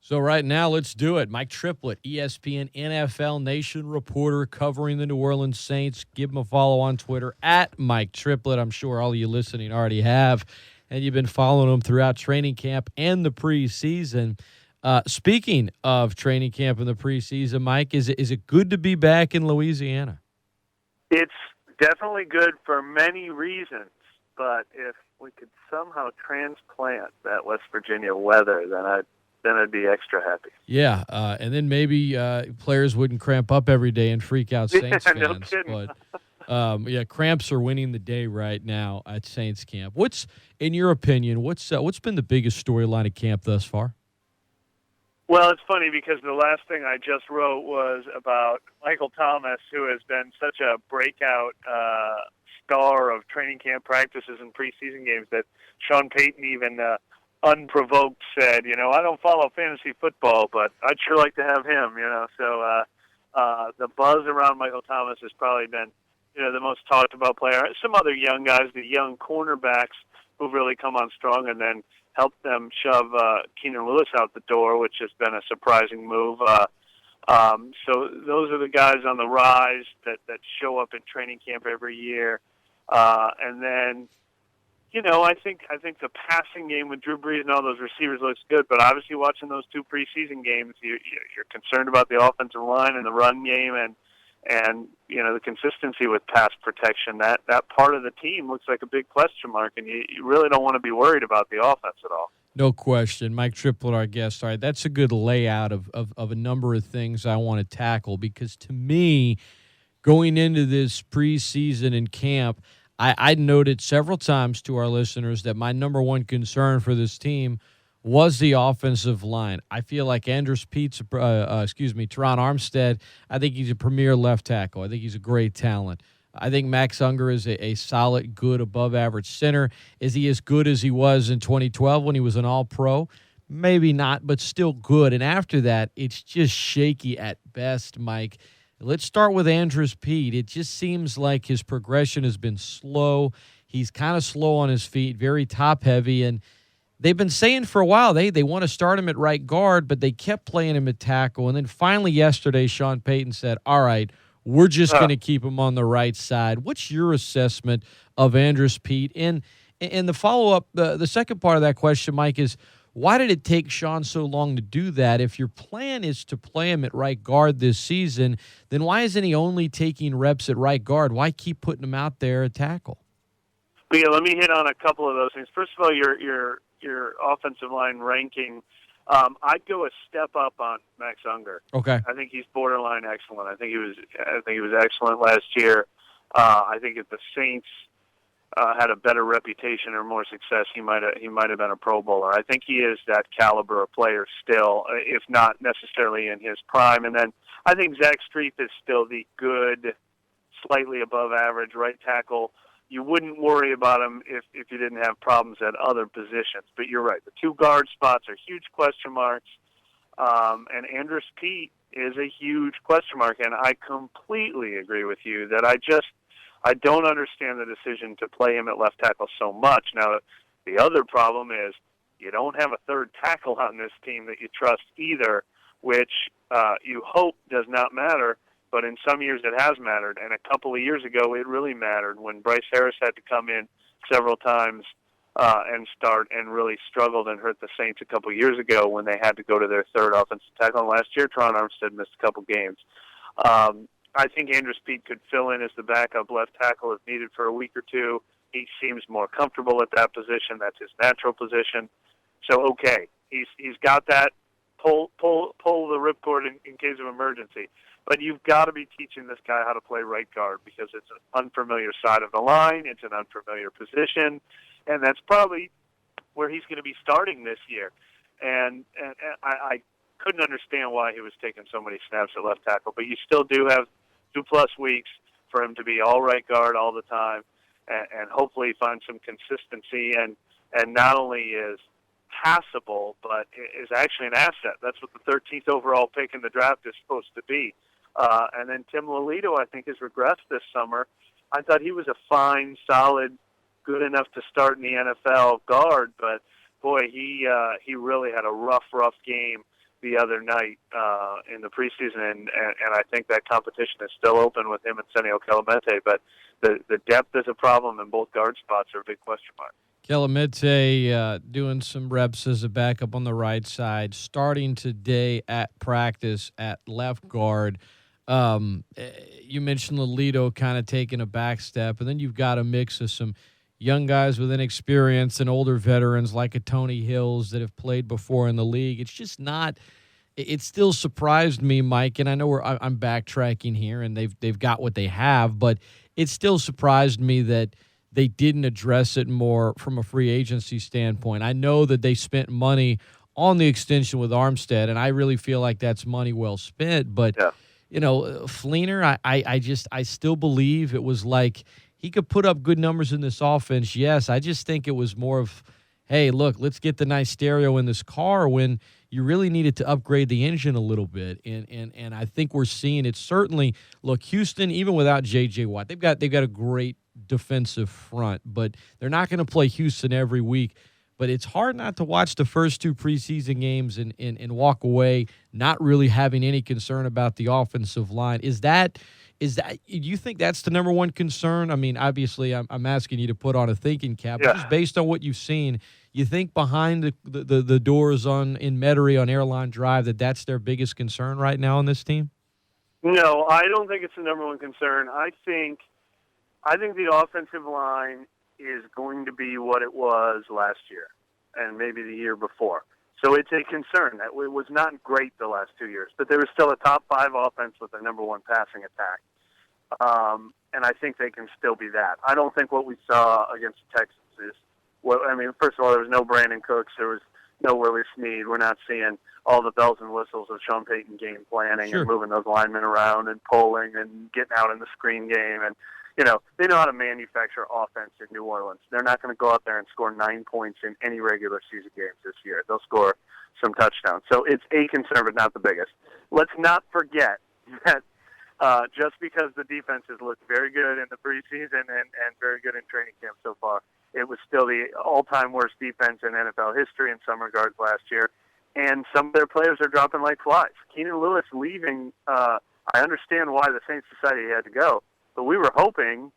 So right now, let's do it. Mike Triplett, ESPN NFL Nation reporter covering the New Orleans Saints. Give him a follow on Twitter at Mike Triplett. I'm sure all of you listening already have, and you've been following him throughout training camp and the preseason. Speaking of training camp and the preseason, Mike, is it good to be back in Louisiana? It's definitely good for many reasons, but if we could somehow transplant that West Virginia weather, then I'd be extra happy. Yeah, and then maybe players wouldn't cramp up every day and freak out Saints fans. No kidding. But cramps are winning the day right now at Saints camp. What's, in your opinion, what's been the biggest storyline of camp thus far? Well, it's funny because the last thing I just wrote was about Michael Thomas, who has been such a breakout star of training camp practices and preseason games that Sean Payton even unprovoked said, I don't follow fantasy football, but I'd sure like to have him, So the buzz around Michael Thomas has probably been, the most talked about player. Some other young guys, the young cornerbacks who've really come on strong and then helped them shove Keenan Lewis out the door, which has been a surprising move. So those are the guys on the rise that show up in training camp every year. And then, I think the passing game with Drew Brees and all those receivers looks good, but obviously watching those two preseason games, you're concerned about the offensive line and the run game and the consistency with pass protection. That part of the team looks like a big question mark, and you really don't want to be worried about the offense at all. No question. Mike Triplett, our guest. All right, that's a good layout of a number of things I want to tackle, because to me, going into this preseason and camp, I noted several times to our listeners that my number one concern for this team was the offensive line. I feel like Teron Armstead, I think he's a premier left tackle. I think he's a great talent. I think Max Unger is a solid, good, above-average center. Is he as good as he was in 2012 when he was an all-pro? Maybe not, but still good. And after that, it's just shaky at best, Mike. Let's start with Andrus Peat. It just seems like his progression has been slow. He's kind of slow on his feet, very top-heavy, and they've been saying for a while they want to start him at right guard, but they kept playing him at tackle. And then finally yesterday, Sean Payton said, all right, we're just going to keep him on the right side. What's your assessment of Andrus Peat? And the follow-up, the second part of that question, Mike, is why did it take Sean so long to do that? If your plan is to play him at right guard this season, then why isn't he only taking reps at right guard? Why keep putting him out there at tackle? But yeah, let me hit on a couple of those things. First of all, your offensive line ranking, I'd go a step up on Max Unger. Okay. I think he's borderline excellent. I think he was excellent last year. I think if the Saints had a better reputation or more success, he might have been a Pro Bowler. I think he is that caliber of player still, if not necessarily in his prime. And then I think Zach Strief is still the good, slightly above average right tackle. You wouldn't worry about him if you didn't have problems at other positions. But you're right. The two guard spots are huge question marks. And Andrus Peat is a huge question mark. And I completely agree with you that I don't understand the decision to play him at left tackle so much. Now, the other problem is you don't have a third tackle on this team that you trust either, which you hope does not matter. But in some years it has mattered, and a couple of years ago it really mattered when Bryce Harris had to come in several times and start and really struggled and hurt the Saints a couple of years ago when they had to go to their third offensive tackle. And last year, Teron Armstead missed a couple games. I think Andrus Peat could fill in as the backup left tackle if needed for a week or two. He seems more comfortable at that position. That's his natural position. So, okay, he's got that. Pull the ripcord in case of emergency. But you've got to be teaching this guy how to play right guard because it's an unfamiliar side of the line. It's an unfamiliar position. And that's probably where he's going to be starting this year. And I couldn't understand why he was taking so many snaps at left tackle. But you still do have 2+ weeks for him to be all right guard all the time and hopefully find some consistency. And not only is passable, but is actually an asset. That's what the 13th overall pick in the draft is supposed to be. And then Tim Lolito, I think, has regressed this summer. I thought he was a fine, solid, good enough to start in the NFL guard, but boy, he really had a rough game the other night in the preseason, and I think that competition is still open with him and Senio Kelemete, but the depth is a problem, and both guard spots are a big question mark. Kelemete doing some reps as a backup on the right side, starting today at practice at left guard. You mentioned Lolito kind of taking a back step, and then you've got a mix of some young guys with inexperience and older veterans like a Tony Hills that have played before in the league. It's just not – it still surprised me, Mike, and I know I'm backtracking here, and they've got what they have, but it still surprised me that – they didn't address it more from a free agency standpoint. I know that they spent money on the extension with Armstead, and I really feel like that's money well spent. But, Fleener, I still believe it was like he could put up good numbers in this offense. Yes, I just think it was more of, hey, look, let's get the nice stereo in this car when you really needed to upgrade the engine a little bit. And I think we're seeing it. Certainly, look, Houston, even without J.J. Watt, they've got a great defensive front, but they're not going to play Houston every week. But it's hard not to watch the first two preseason games and walk away not really having any concern about the offensive line. Is that do you think that's the number one concern? I mean, obviously, I'm asking you to put on a thinking cap, but just based on what you've seen, you think behind the doors in Metairie on Airline Drive that's their biggest concern right now on this team? No, I don't think it's the number one concern. I think the offensive line is going to be what it was last year and maybe the year before. So it's a concern. That it was not great the last 2 years, but there was still a top 5 offense with a number 1 passing attack. And I think they can still be that. I don't think what we saw against the Texans is first of all, there was no Brandon Cooks. There was no Willie Snead. We're not seeing all the bells and whistles of Sean Payton game planning and moving those linemen around and pulling and getting out in the screen game. And, they know how to manufacture offense in New Orleans. They're not going to go out there and score 9 points in any regular season games this year. They'll score some touchdowns. So it's a concern, but not the biggest. Let's not forget that just because the defense has looked very good in the preseason and very good in training camp so far, it was still the all-time worst defense in NFL history in some regards last year. And some of their players are dropping like flies. Keenan Lewis leaving, I understand why the Saints decided he had to go. But we were hoping,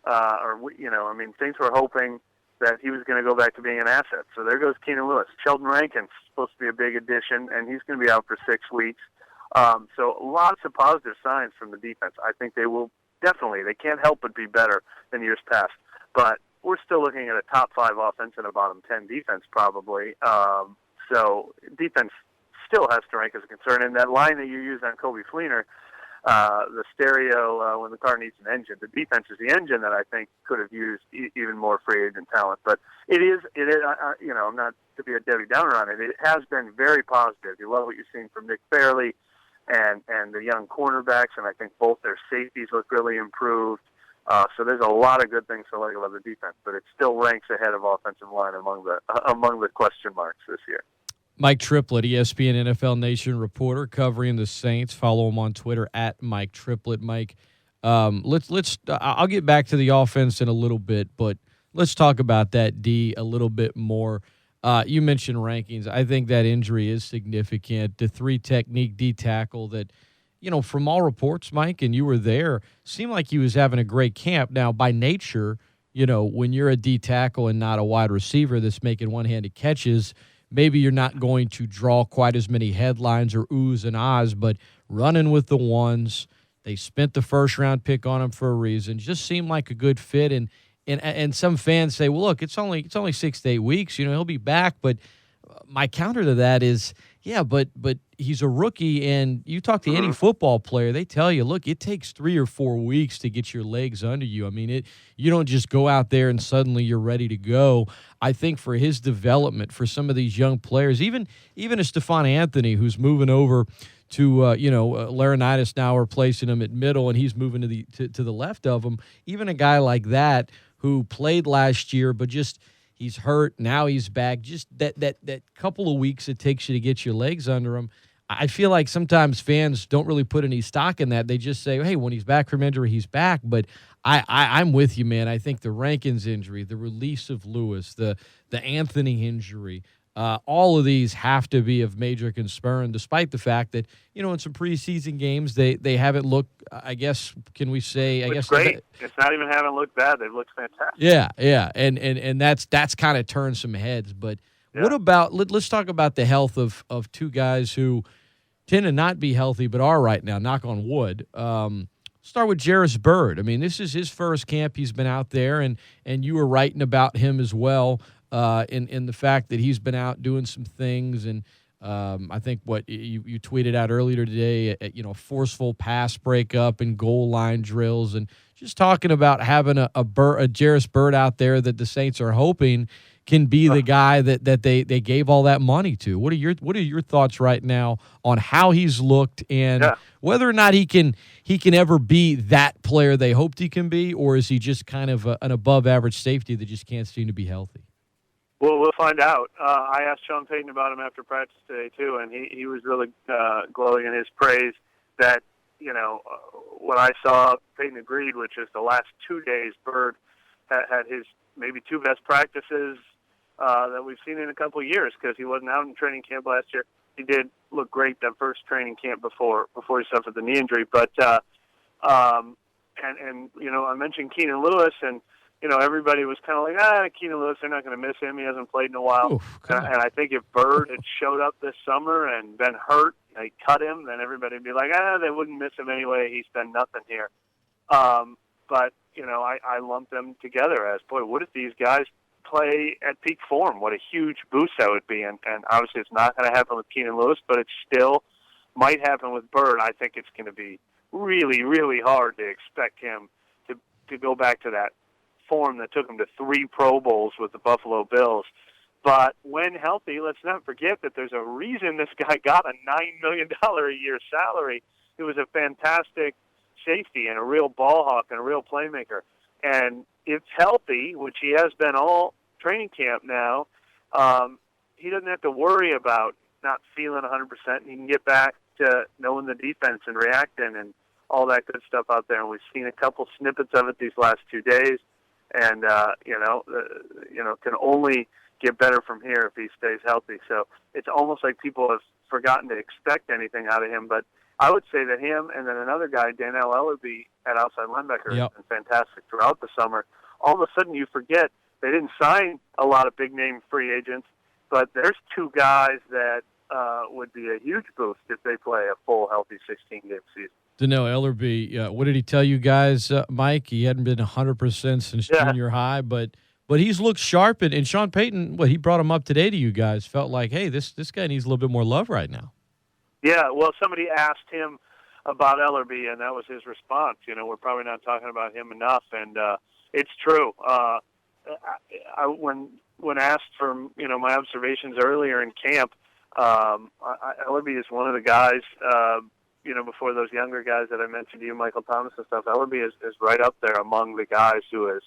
Saints were hoping that he was going to go back to being an asset. So there goes Keenan Lewis. Sheldon Rankin's supposed to be a big addition, and he's going to be out for 6 weeks. So lots of positive signs from the defense. I think they will definitely. They can't help but be better than years past. But we're still looking at a top 5 offense and a bottom 10 defense probably. So defense still has to rank as a concern. And that line that you used on Coby Fleener, the stereo when the car needs an engine. The defense is the engine that I think could have used even more free agent talent. But it is. I'm not to be a Debbie Downer on it. It has been very positive. You love what you've seen from Nick Fairley and the young cornerbacks, and I think both their safeties look really improved. So there's a lot of good things to like about the defense, but it still ranks ahead of offensive line among the question marks this year. Mike Triplett, ESPN NFL Nation reporter covering the Saints. Follow him on Twitter at Mike Triplett. Mike, I'll get back to the offense in a little bit, but let's talk about that D a little bit more. You mentioned Rankins. I think that injury is significant. The 3-technique D tackle that, from all reports, Mike, and you were there, seemed like he was having a great camp. Now, by nature, when you're a D tackle and not a wide receiver that's making one-handed catches, maybe you're not going to draw quite as many headlines or oohs and ahs, but running with the ones, they spent the first-round pick on him for a reason. Just seemed like a good fit, and some fans say, well, look, it's only 6 to 8 weeks. He'll be back. But my counter to that is, yeah, but he's a rookie, and you talk to any football player, they tell you, look, it takes 3 or 4 weeks to get your legs under you. I mean, you don't just go out there and suddenly you're ready to go. I think for his development, for some of these young players, even a Stephon Anthony who's moving over to Laurinaitis now replacing him at middle, and he's moving to the left of him. Even a guy like that who played last year, but just he's hurt. Now he's back. Just that couple of weeks it takes you to get your legs under him. I feel like sometimes fans don't really put any stock in that. They just say, hey, when he's back from injury, he's back. But I'm with you, man. I think the Rankins injury, the release of Lewis, the Anthony injury, All of these have to be of major concern, despite the fact that, in some preseason games, they haven't looked, I guess, can we say, It's great. It's not even haven't looked bad. They've looked fantastic. Yeah. And that's kind of turned some heads. But what about, let's talk about the health of two guys who tend to not be healthy but are right now, knock on wood. Start with Jairus Byrd. I mean, this is his first camp. He's been out there, and you were writing about him as well, in the fact that he's been out doing some things. And I think what you tweeted out earlier today, forceful pass breakup and goal line drills, and just talking about having a Jairus Byrd out there that the Saints are hoping can be the guy that they gave all that money to. What are your thoughts right now on how he's looked and whether or not he can ever be that player they hoped he can be, or is he just kind of an above average safety that just can't seem to be healthy? Well, we'll find out. I asked Sean Payton about him after practice today too, and he was really glowing in his praise. That what I saw, Payton agreed, which is the last 2 days Byrd had his maybe two best practices that we've seen in a couple of years, because he wasn't out in training camp last year. He did look great that first training camp before he suffered the knee injury. But I mentioned Keenan Lewis, and everybody was kind of like, Keenan Lewis, they're not going to miss him. He hasn't played in a while. Oof, and I think if Byrd had showed up this summer and been hurt, they cut him, then everybody would be like, they wouldn't miss him anyway. He's done nothing here. But I lump them together as, boy, what if these guys play at peak form? What a huge boost that would be. And obviously it's not going to happen with Keenan Lewis, but it still might happen with Byrd. I think it's going to be really, really hard to expect him to go back to that form that took him to 3 Pro Bowls with the Buffalo Bills. But when healthy, let's not forget that there's a reason this guy got a $9 million a year salary. He was a fantastic safety and a real ball hawk and a real playmaker. And if healthy, which he has been all training camp now, he doesn't have to worry about not feeling 100%. He can get back to knowing the defense and reacting and all that good stuff out there. And we've seen a couple snippets of it these last 2 days. And, can only get better from here if he stays healthy. So it's almost like people have forgotten to expect anything out of him. But I would say that him and then another guy, Dannell Ellerbe at outside linebacker, has been fantastic throughout the summer. All of a sudden you forget they didn't sign a lot of big-name free agents, but there's 2 guys that would be a huge boost if they play a full, healthy 16-game season. Dannell Ellerbe, what did he tell you guys, Mike? He hadn't been 100% since junior high, but he's looked sharp. And Sean Payton, he brought him up today to you guys, felt like, hey, this guy needs a little bit more love right now. Yeah, well, somebody asked him about Ellerbe, and that was his response. We're probably not talking about him enough, and it's true. When asked for my observations earlier in camp, Ellerbe is one of the guys. Before those younger guys that I mentioned to you, Michael Thomas and stuff, Ellerbe is right up there among the guys who has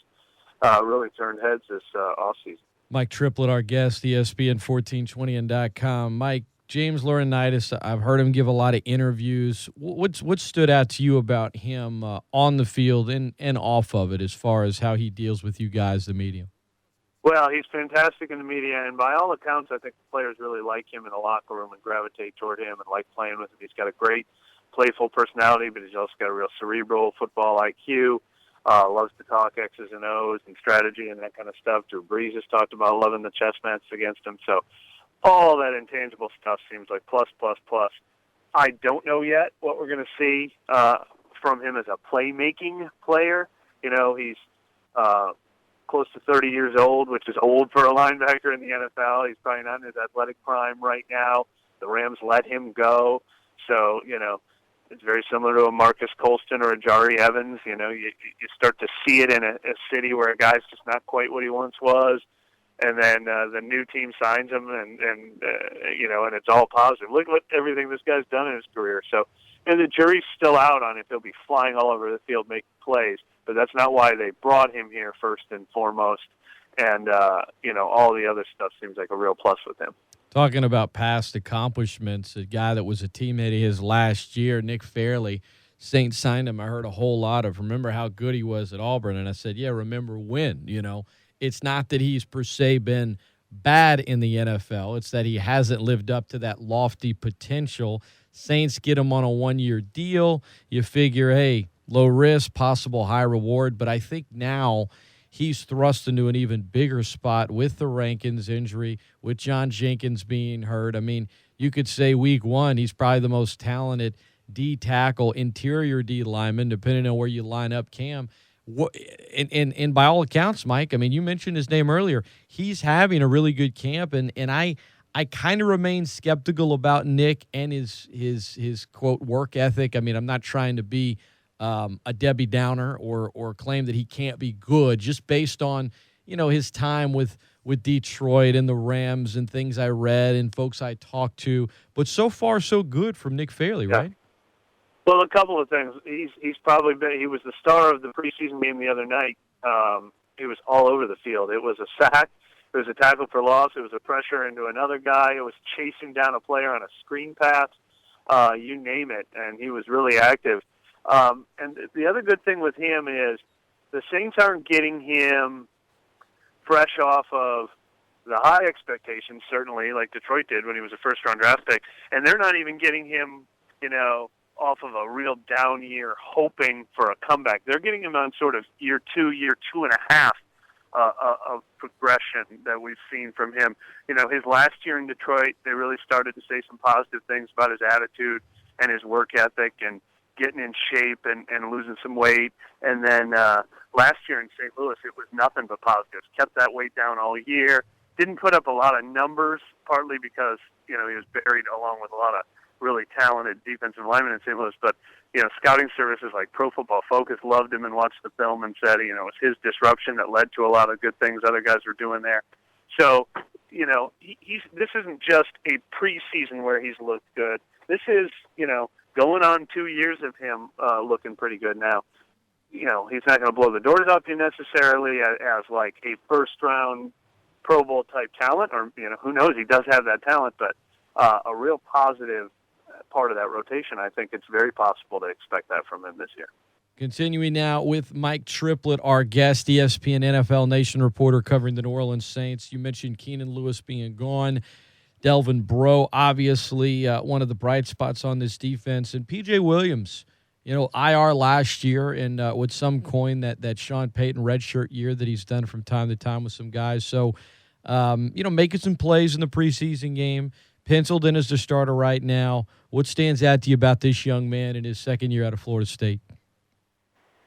really turned heads this offseason. Mike Triplett, our guest, ESPN1420.com. Mike, James Laurinaitis, I've heard him give a lot of interviews. What stood out to you about him on the field and off of it as far as how he deals with you guys, the media? Well, he's fantastic in the media, and by all accounts, I think the players really like him in the locker room and gravitate toward him and like playing with him. He's got a great, playful personality, but he's also got a real cerebral football IQ. Loves to talk X's and O's and strategy and that kind of stuff. Drew Brees has talked about loving the chess match against him. So all that intangible stuff seems like plus, plus, plus. I don't know yet what we're going to see from him as a playmaking player. He's close to 30 years old, which is old for a linebacker in the NFL. He's probably not in his athletic prime right now. The Rams let him go. So, it's very similar to a Marcus Colston or a Jari Evans. You start to see it in a city where a guy's just not quite what he once was. And then the new team signs him, and it's all positive. Look at everything this guy's done in his career. So, and the jury's still out on if he'll be flying all over the field making plays. But that's not why they brought him here first and foremost. And, all the other stuff seems like a real plus with him. Talking about past accomplishments, a guy that was a teammate of his last year, Nick Fairley, Saints signed him. I heard a whole lot of, remember how good he was at Auburn. And I said, yeah, remember when, It's not that he's per se been bad in the NFL. It's that he hasn't lived up to that lofty potential. Saints get him on a 1-year deal. You figure, hey, low risk, possible high reward. But I think now he's thrust into an even bigger spot with the Rankins injury, with John Jenkins being hurt. I mean, you could say week one, he's probably the most talented D tackle, interior D lineman, depending on where you line up Cam. And by all accounts, Mike, I mean, you mentioned his name earlier. He's having a really good camp, and I kind of remain skeptical about Nick and his quote work ethic. I mean, I'm not trying to be a Debbie Downer or claim that he can't be good just based on, his time with Detroit and the Rams and things I read and folks I talked to. But so far, so good from Nick Fairley, right? Well, a couple of things. He was the star of the preseason game the other night. He was all over the field. It was a sack. It was a tackle for loss. It was a pressure into another guy. It was chasing down a player on a screen pass. You name it, and he was really active. And the other good thing with him is the Saints aren't getting him fresh off of the high expectations, certainly, like Detroit did when he was a first-round draft pick. And they're not even getting him, off of a real down year hoping for a comeback. They're getting him on sort of year two and a half of progression that we've seen from him. His last year in Detroit, they really started to say some positive things about his attitude and his work ethic and getting in shape and losing some weight. And then last year in St. Louis, it was nothing but positives. Kept that weight down all year. Didn't put up a lot of numbers, partly because, he was buried along with a lot of really talented defensive linemen in St. Louis. But, scouting services like Pro Football Focus loved him and watched the film and said, it was his disruption that led to a lot of good things other guys were doing there. So, this isn't just a preseason where he's looked good. This is, going on 2 years of him looking pretty good now. He's not going to blow the doors off you necessarily as like a first-round Pro Bowl type talent, or who knows? He does have that talent, but a real positive part of that rotation. I think it's very possible to expect that from him this year. Continuing now with Mike Triplett, our guest, ESPN NFL Nation reporter covering the New Orleans Saints. You mentioned Keenan Lewis being gone. Delvin Breaux, obviously one of the bright spots on this defense. And P.J. Williams, IR last year, and with some coin that Sean Payton redshirt year that he's done from time to time with some guys. So, making some plays in the preseason game, penciled in as the starter right now. What stands out to you about this young man in his second year out of Florida State?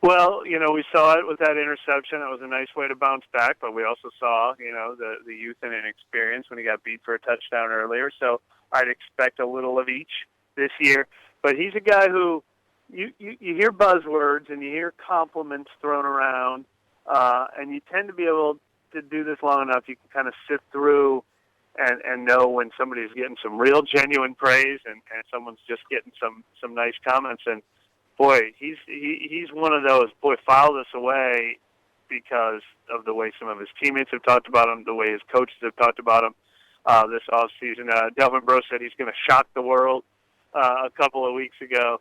Well, we saw it with that interception. It was a nice way to bounce back, but we also saw, the youth and inexperience when he got beat for a touchdown earlier. So I'd expect a little of each this year. But he's a guy who you hear buzzwords and you hear compliments thrown around, and you tend to be able to do this long enough. You can kind of sift through and know when somebody's getting some real genuine praise and someone's just getting some nice comments. And boy, he's one of those. Boy, file this away because of the way some of his teammates have talked about him, the way his coaches have talked about him this offseason. Delvin Breaux said he's going to shock the world a couple of weeks ago.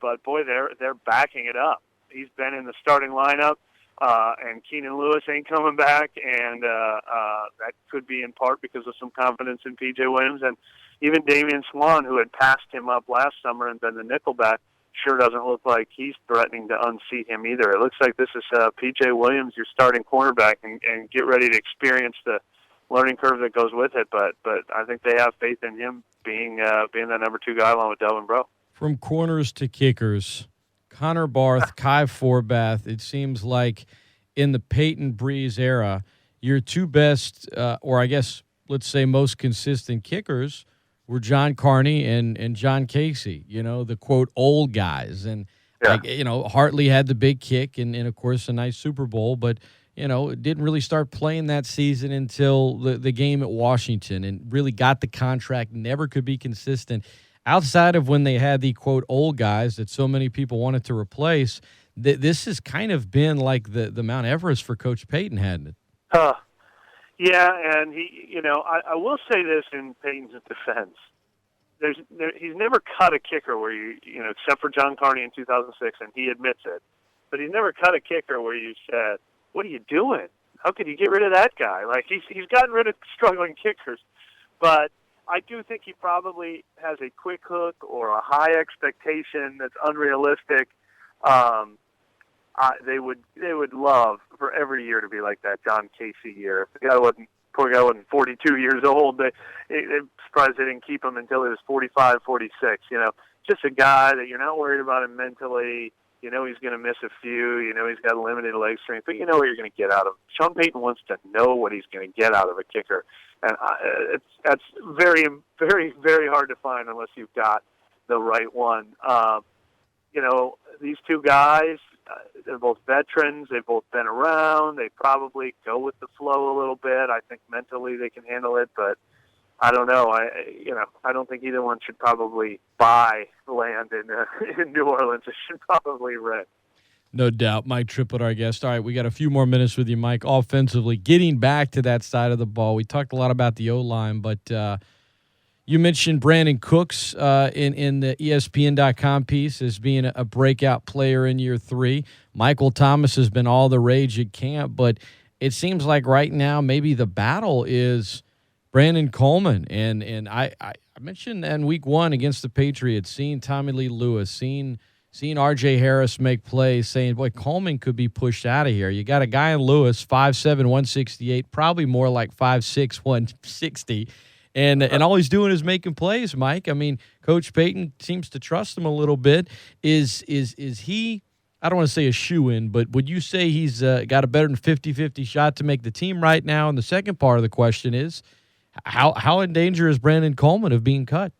But boy, they're backing it up. He's been in the starting lineup, and Keenan Lewis ain't coming back, and that could be in part because of some confidence in P.J. Williams. And even Damian Swann, who had passed him up last summer and been the nickelback, sure doesn't look like he's threatening to unseat him either. It looks like this is P.J. Williams, your starting cornerback, and get ready to experience the learning curve that goes with it. But I think they have faith in him being that number two guy along with Delvin Breaux. From corners to kickers, Connor Barth, Kai Forbath, it seems like in the Peyton Breeze era, your two best, or I guess let's say most consistent kickers were John Carney and John Casey, the quote old guys. And, Hartley had the big kick and of course, a nice Super Bowl, but, didn't really start playing that season until the game at Washington and really got the contract, never could be consistent. Outside of when they had the quote old guys that so many people wanted to replace, this has kind of been like the Mount Everest for Coach Payton, hadn't it? Yeah, and he, I will say this in Payton's defense. He's never cut a kicker where except for John Carney in 2006, and he admits it. But he's never cut a kicker where you said, "What are you doing? How could you get rid of that guy? Like he's gotten rid of struggling kickers, but I do think he probably has a quick hook or a high expectation that's unrealistic. They would love for every year to be like that John Casey year. If the poor guy wasn't 42 years old, they're surprised they didn't keep him until he was 45, 46. Just a guy that you're not worried about him mentally. You know he's going to miss a few. You know he's got limited leg strength, but you know what you're going to get out of him. Sean Payton wants to know what he's going to get out of a kicker, and that's very, very, very hard to find unless you've got the right one. These two guys, they're both veterans. They've both been around. They probably go with the flow a little bit. I think mentally they can handle it, but I don't know. I don't think either one should probably buy land in New Orleans. It should probably rent. No doubt. Mike Triplett, our guest. All right, we got a few more minutes with you, Mike. Offensively, getting back to that side of the ball. We talked a lot about the O-line, but you mentioned Brandon Cooks in the ESPN.com piece as being a breakout player in year 3. Michael Thomas has been all the rage at camp, but it seems like right now maybe the battle is Brandon Coleman. And I mentioned in week 1 against the Patriots, seeing Tommy Lee Lewis, seeing R.J. Harris make plays, saying, boy, Coleman could be pushed out of here. You got a guy in Lewis, 5'7", 168, probably more like 5'6", 160. And all he's doing is making plays, Mike. I mean, Coach Payton seems to trust him a little bit. Is he, I don't want to say a shoo-in, but would you say he's got a better than 50-50 shot to make the team right now? And the second part of the question is, how in danger is Brandon Coleman of being cut?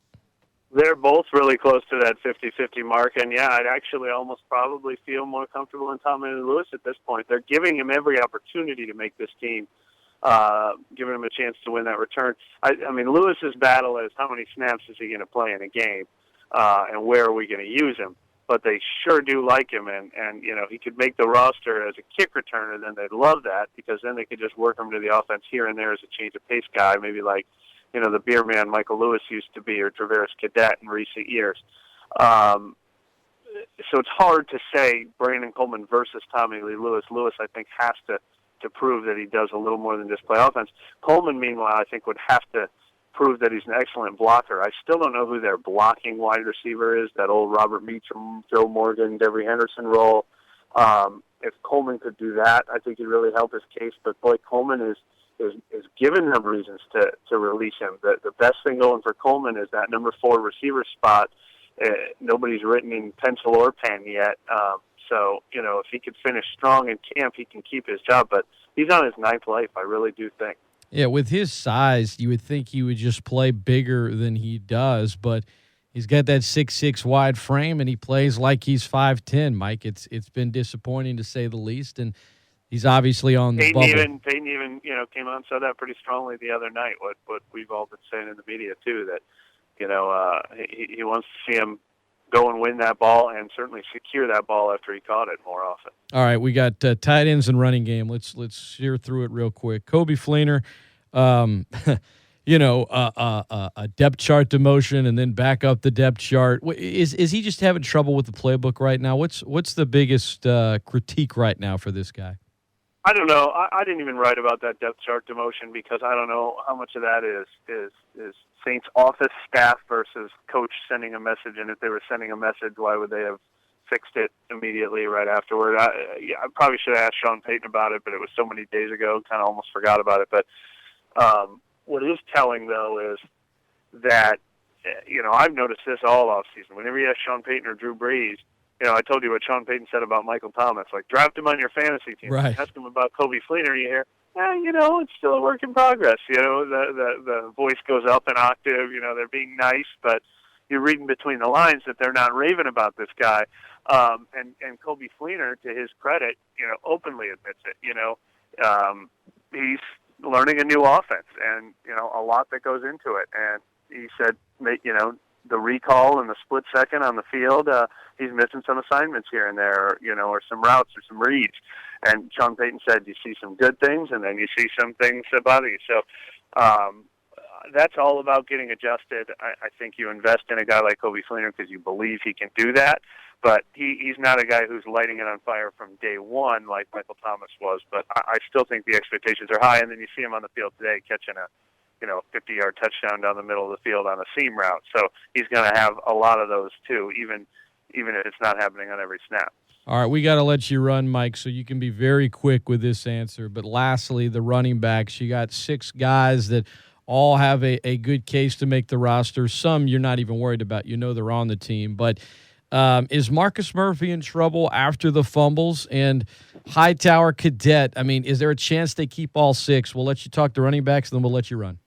They're both really close to that 50-50 mark, and yeah, I'd actually almost probably feel more comfortable in Tommy Lewis at this point. They're giving him every opportunity to make this team, giving him a chance to win that return. I mean, Lewis's battle is how many snaps is he going to play in a game, and where are we going to use him? But they sure do like him, and he could make the roster as a kick returner, then they'd love that, because then they could just work him to the offense here and there as a change of pace guy, maybe like the beer man Michael Lewis used to be, or Traveris Cadet in recent years. So it's hard to say Brandon Coleman versus Tommy Lee Lewis. Lewis, I think, has to prove that he does a little more than just play offense. Coleman, meanwhile, I think would have to prove that he's an excellent blocker. I still don't know who their blocking wide receiver is, that old Robert Meacham, Joe Morgan, Devery Henderson role. If Coleman could do that, I think it'd really help his case. But, boy, Coleman is given them reasons to release him. The best thing going for Coleman is that number 4 receiver spot. Nobody's written in pencil or pen yet. So, if he could finish strong in camp, he can keep his job. But he's on his 9th life, I really do think. Yeah, with his size, you would think he would just play bigger than he does, but he's got that 6'6" wide frame, and he plays like he's 5'10", Mike. It's been disappointing to say the least, and he's obviously on the bubble. Payton even came out and said that pretty strongly the other night, what we've all been saying in the media, too, that, he wants to see him go and win that ball and certainly secure that ball after he caught it more often. All right, we got tight ends and running game. Let's shear through it real quick. Coby Fleener, a depth chart demotion and then back up the depth chart. Is he just having trouble with the playbook right now? What's the biggest critique right now for this guy? I don't know. I didn't even write about that depth chart demotion because I don't know how much of that is Saints office staff versus coach sending a message. And if they were sending a message, why would they have fixed it immediately right afterward? I probably should have asked Sean Payton about it, but it was so many days ago, kind of almost forgot about it. But what is telling, though, is that, I've noticed this all offseason. Whenever you ask Sean Payton or Drew Brees, I told you what Sean Payton said about Michael Thomas. Like, draft him on your fantasy team. Right. Ask him about Coby Fleener, you hear, it's still a work in progress. The voice goes up an octave. They're being nice, but you're reading between the lines that they're not raving about this guy. And Coby Fleener, to his credit, openly admits it. He's learning a new offense, and a lot that goes into it. And he said, the recall and the split second on the field, he's missing some assignments here and there, or some routes or some reads. And Sean Payton said, you see some good things, and then you see some things that bother you. So that's all about getting adjusted. I think you invest in a guy like Coby Fleener because you believe he can do that. But he's not a guy who's lighting it on fire from day one like Michael Thomas was. But I still think the expectations are high. And then you see him on the field today catching a 50-yard touchdown down the middle of the field on a seam route. So he's going to have a lot of those too, even if it's not happening on every snap. All right, we got to let you run, Mike, so you can be very quick with this answer. But lastly, the running backs. You got 6 guys that all have a good case to make the roster. Some you're not even worried about. You know they're on the team. But is Marcus Murphy in trouble after the fumbles? And Hightower, Cadet, I mean, is there a chance they keep all 6? We'll let you talk to running backs, then we'll let you run.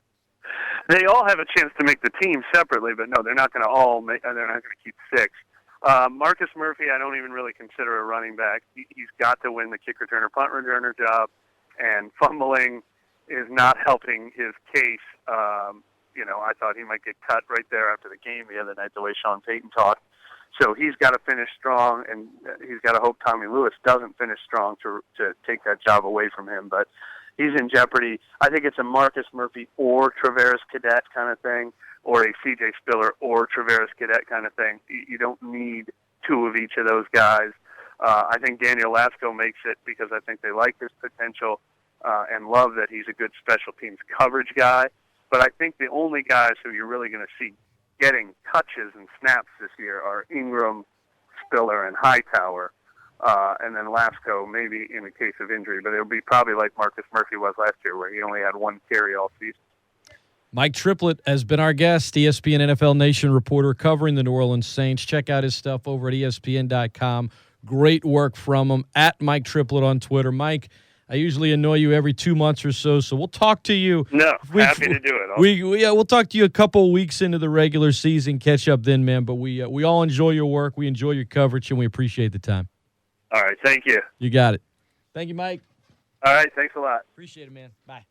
They all have a chance to make the team separately, but no, they're not going to all make. They're not going to keep 6. Marcus Murphy, I don't even really consider a running back. He's got to win the kick returner, punt returner job, and fumbling is not helping his case. I thought he might get cut right there after the game the other night, the way Sean Payton talked. So he's got to finish strong, and he's got to hope Tommy Lewis doesn't finish strong to take that job away from him. But he's in jeopardy. I think it's a Marcus Murphy or Travaris Cadet kind of thing, or a C.J. Spiller or Travaris Cadet kind of thing. You don't need 2 of each of those guys. I think Daniel Lasco makes it because I think they like his potential and love that he's a good special teams coverage guy. But I think the only guys who you're really going to see getting touches and snaps this year are Ingram, Spiller, and Hightower. And then Lasco, maybe in the case of injury. But it'll be probably like Marcus Murphy was last year, where he only had 1 carry all season. Mike Triplett has been our guest, ESPN NFL Nation reporter covering the New Orleans Saints. Check out his stuff over at ESPN.com. Great work from him. At Mike Triplett on Twitter. Mike, I usually annoy you every 2 months or so we'll talk to you. No, happy to do it. We'll talk to you a couple of weeks into the regular season, catch up then, man. But we all enjoy your work. We enjoy your coverage, and we appreciate the time. All right, thank you. You got it. Thank you, Mike. All right, thanks a lot. Appreciate it, man. Bye.